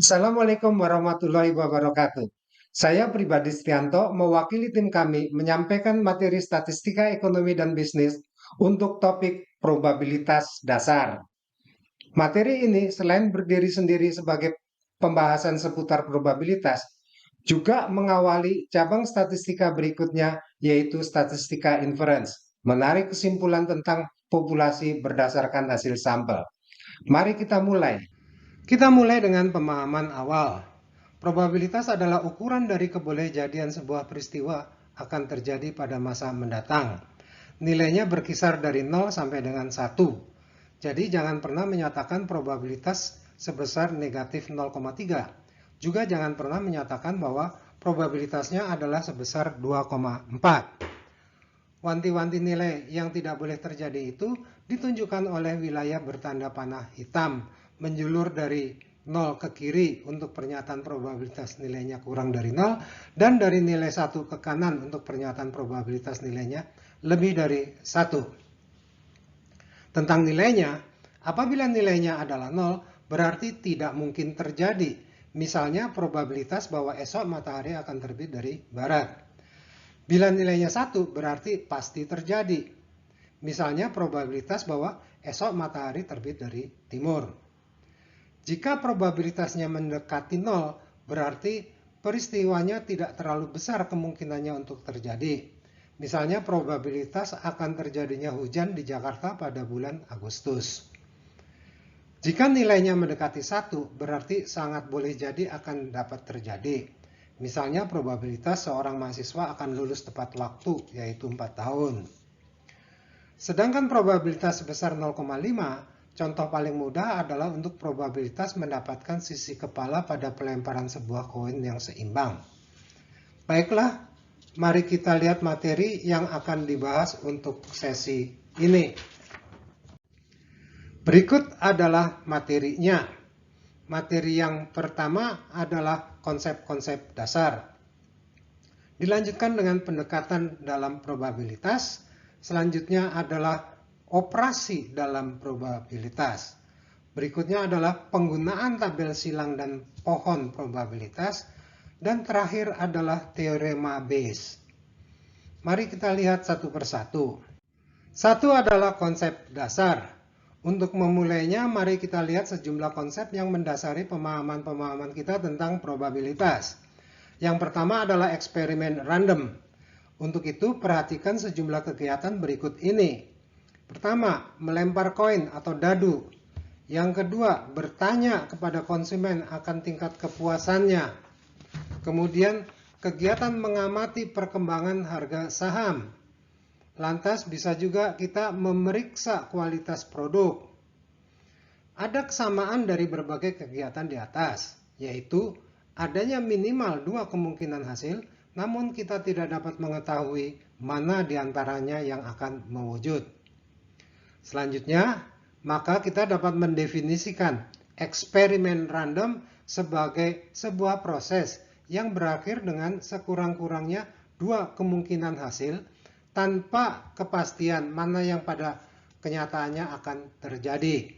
Assalamualaikum warahmatullahi wabarakatuh. Saya pribadi Stianto mewakili tim kami menyampaikan materi statistika ekonomi dan bisnis untuk topik probabilitas dasar. Materi ini selain berdiri sendiri sebagai pembahasan seputar probabilitas, juga mengawali cabang statistika berikutnya yaitu statistika inference, menarik kesimpulan tentang populasi berdasarkan hasil sampel. Mari kita mulai. Kita mulai dengan pemahaman awal. Probabilitas adalah ukuran dari kebolehjadian sebuah peristiwa akan terjadi pada masa mendatang. Nilainya berkisar dari 0 sampai dengan 1. Jadi jangan pernah menyatakan probabilitas sebesar negatif 0,3. Juga jangan pernah menyatakan bahwa probabilitasnya adalah sebesar 2,4. Wanti-wanti nilai yang tidak boleh terjadi itu ditunjukkan oleh wilayah bertanda panah hitam, menjulur dari 0 ke kiri untuk pernyataan probabilitas nilainya kurang dari 0, dan dari nilai 1 ke kanan untuk pernyataan probabilitas nilainya lebih dari 1. Tentang nilainya, apabila nilainya adalah 0, berarti tidak mungkin terjadi. Misalnya probabilitas bahwa esok matahari akan terbit dari barat. Bila nilainya 1, berarti pasti terjadi. Misalnya probabilitas bahwa esok matahari terbit dari timur. Jika probabilitasnya mendekati 0, berarti peristiwanya tidak terlalu besar kemungkinannya untuk terjadi. Misalnya probabilitas akan terjadinya hujan di Jakarta pada bulan Agustus. Jika nilainya mendekati 1, berarti sangat boleh jadi akan dapat terjadi. Misalnya probabilitas seorang mahasiswa akan lulus tepat waktu, yaitu 4 tahun. Sedangkan probabilitas sebesar 0,5, contoh paling mudah adalah untuk probabilitas mendapatkan sisi kepala pada pelemparan sebuah koin yang seimbang. Baiklah, mari kita lihat materi yang akan dibahas untuk sesi ini. Berikut adalah materinya. Materi yang pertama adalah konsep-konsep dasar. Dilanjutkan dengan pendekatan dalam probabilitas. Selanjutnya adalah operasi dalam probabilitas. Berikutnya adalah penggunaan tabel silang dan pohon probabilitas. Dan terakhir adalah teorema Bayes. Mari kita lihat satu persatu. Satu adalah konsep dasar. Untuk memulainya, mari kita lihat sejumlah konsep yang mendasari pemahaman-pemahaman kita tentang probabilitas. Yang pertama adalah eksperimen random. Untuk itu, perhatikan sejumlah kegiatan berikut ini. Pertama, melempar koin atau dadu. Yang kedua, bertanya kepada konsumen akan tingkat kepuasannya. Kemudian, kegiatan mengamati perkembangan harga saham. Lantas, bisa juga kita memeriksa kualitas produk. Ada kesamaan dari berbagai kegiatan di atas, yaitu adanya minimal 2 kemungkinan hasil, namun kita tidak dapat mengetahui mana di antaranya yang akan mewujud. Selanjutnya, maka kita dapat mendefinisikan eksperimen random sebagai sebuah proses yang berakhir dengan sekurang-kurangnya 2 kemungkinan hasil tanpa kepastian mana yang pada kenyataannya akan terjadi.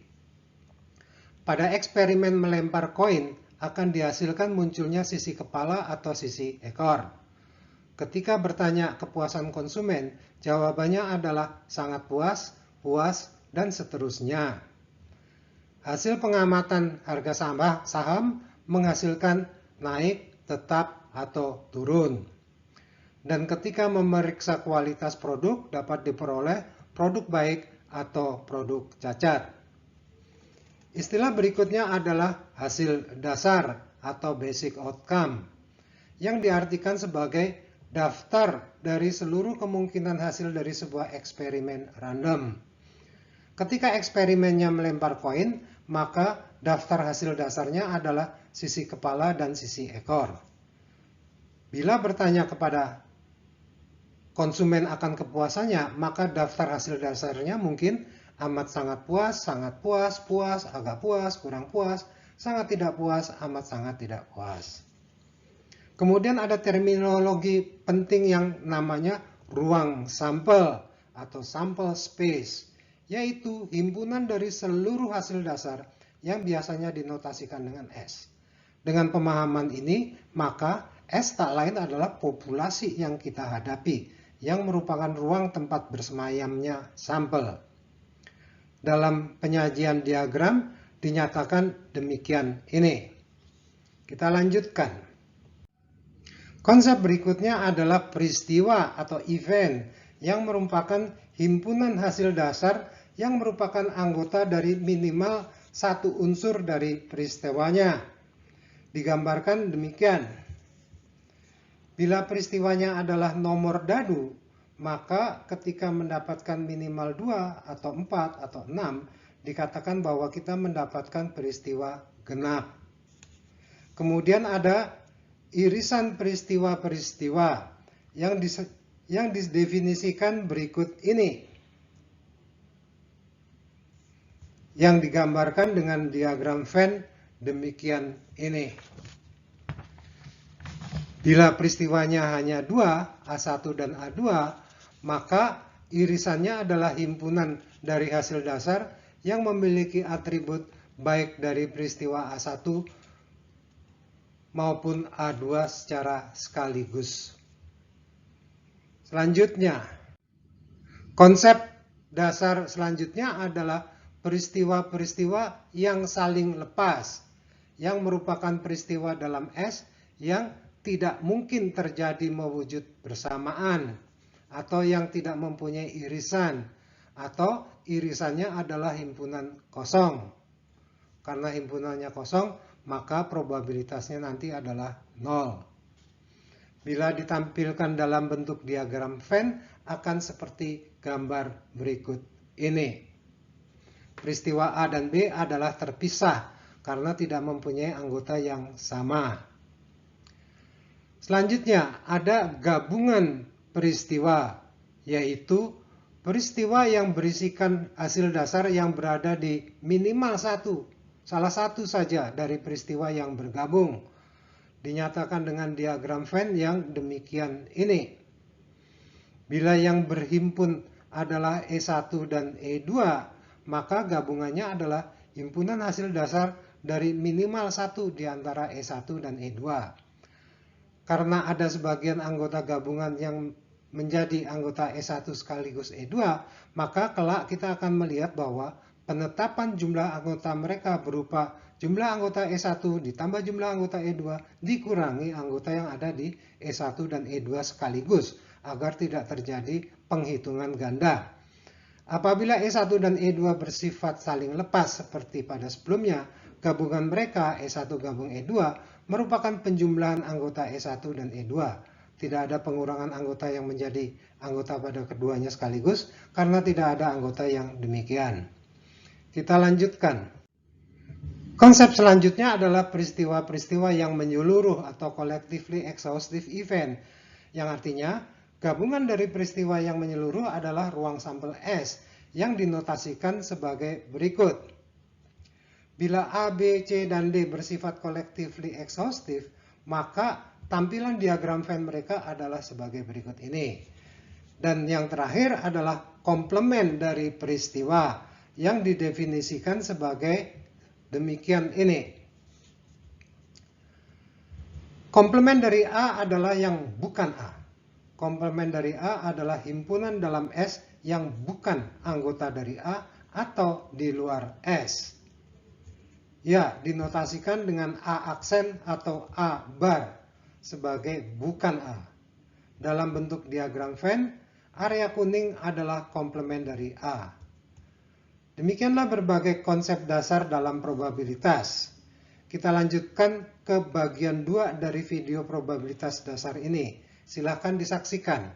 Pada eksperimen melempar koin akan dihasilkan munculnya sisi kepala atau sisi ekor. Ketika bertanya kepuasan konsumen, jawabannya adalah sangat puas, puas, dan seterusnya. Hasil pengamatan harga saham menghasilkan naik, tetap, atau turun. Dan ketika memeriksa kualitas produk dapat diperoleh produk baik atau produk cacat. Istilah berikutnya adalah hasil dasar atau basic outcome yang diartikan sebagai daftar dari seluruh kemungkinan hasil dari sebuah eksperimen random. Ketika eksperimennya melempar koin, maka daftar hasil dasarnya adalah sisi kepala dan sisi ekor. Bila bertanya kepada konsumen akan kepuasannya, maka daftar hasil dasarnya mungkin amat sangat puas, puas, agak puas, kurang puas, sangat tidak puas, amat sangat tidak puas. Kemudian ada terminologi penting yang namanya ruang sampel atau sample space, yaitu himpunan dari seluruh hasil dasar yang biasanya dinotasikan dengan S. Dengan pemahaman ini, maka S tak lain adalah populasi yang kita hadapi, yang merupakan ruang tempat bersemayamnya sampel. Dalam penyajian diagram dinyatakan demikian ini. Kita lanjutkan. Konsep berikutnya adalah peristiwa atau event yang merupakan himpunan hasil dasar yang merupakan anggota dari minimal satu unsur dari peristiwanya. Digambarkan demikian. Bila peristiwanya adalah nomor dadu, maka ketika mendapatkan minimal 2 atau 4 atau 6, dikatakan bahwa kita mendapatkan peristiwa genap. Kemudian ada irisan peristiwa-peristiwa yang didefinisikan berikut ini, yang digambarkan dengan diagram Venn demikian ini. Bila peristiwanya hanya 2, A1 dan A2, maka irisannya adalah himpunan dari hasil dasar yang memiliki atribut baik dari peristiwa A1 maupun A2 secara sekaligus. Selanjutnya, konsep dasar selanjutnya adalah peristiwa-peristiwa yang saling lepas, yang merupakan peristiwa dalam S yang tidak mungkin terjadi mewujud bersamaan, atau yang tidak mempunyai irisan, atau irisannya adalah himpunan kosong. Karena himpunannya kosong, maka probabilitasnya nanti adalah 0. Bila ditampilkan dalam bentuk diagram Venn, akan seperti gambar berikut ini. Peristiwa A dan B adalah terpisah karena tidak mempunyai anggota yang sama. Selanjutnya ada gabungan peristiwa, yaitu peristiwa yang berisikan hasil dasar yang berada di minimal salah satu saja dari peristiwa yang bergabung. Dinyatakan dengan diagram Venn yang demikian ini. Bila yang berhimpun adalah E1 dan E2, maka gabungannya adalah himpunan hasil dasar dari minimal 1 di antara E1 dan E2. Karena ada sebagian anggota gabungan yang menjadi anggota E1 sekaligus E2, maka kelak kita akan melihat bahwa penetapan jumlah anggota mereka berupa jumlah anggota E1 ditambah jumlah anggota E2 dikurangi anggota yang ada di E1 dan E2 sekaligus, agar tidak terjadi penghitungan ganda. Apabila E1 dan E2 bersifat saling lepas seperti pada sebelumnya, gabungan mereka E1 gabung E2 merupakan penjumlahan anggota E1 dan E2. Tidak ada pengurangan anggota yang menjadi anggota pada keduanya sekaligus karena tidak ada anggota yang demikian. Kita lanjutkan. Konsep selanjutnya adalah peristiwa-peristiwa yang menyeluruh atau collectively exhaustive event, yang artinya gabungan dari peristiwa yang menyeluruh adalah ruang sampel S yang dinotasikan sebagai berikut. Bila A, B, C, dan D bersifat collectively exhaustive, maka tampilan diagram Venn mereka adalah sebagai berikut ini. Dan yang terakhir adalah komplement dari peristiwa yang didefinisikan sebagai demikian ini. Komplement dari A adalah yang bukan A. Komplement dari A adalah himpunan dalam S yang bukan anggota dari A atau di luar S. Ya, dinotasikan dengan A aksen atau A bar sebagai bukan A. Dalam bentuk diagram Venn, area kuning adalah komplement dari A. Demikianlah berbagai konsep dasar dalam probabilitas. Kita lanjutkan ke bagian 2 dari video probabilitas dasar ini. Silakan disaksikan.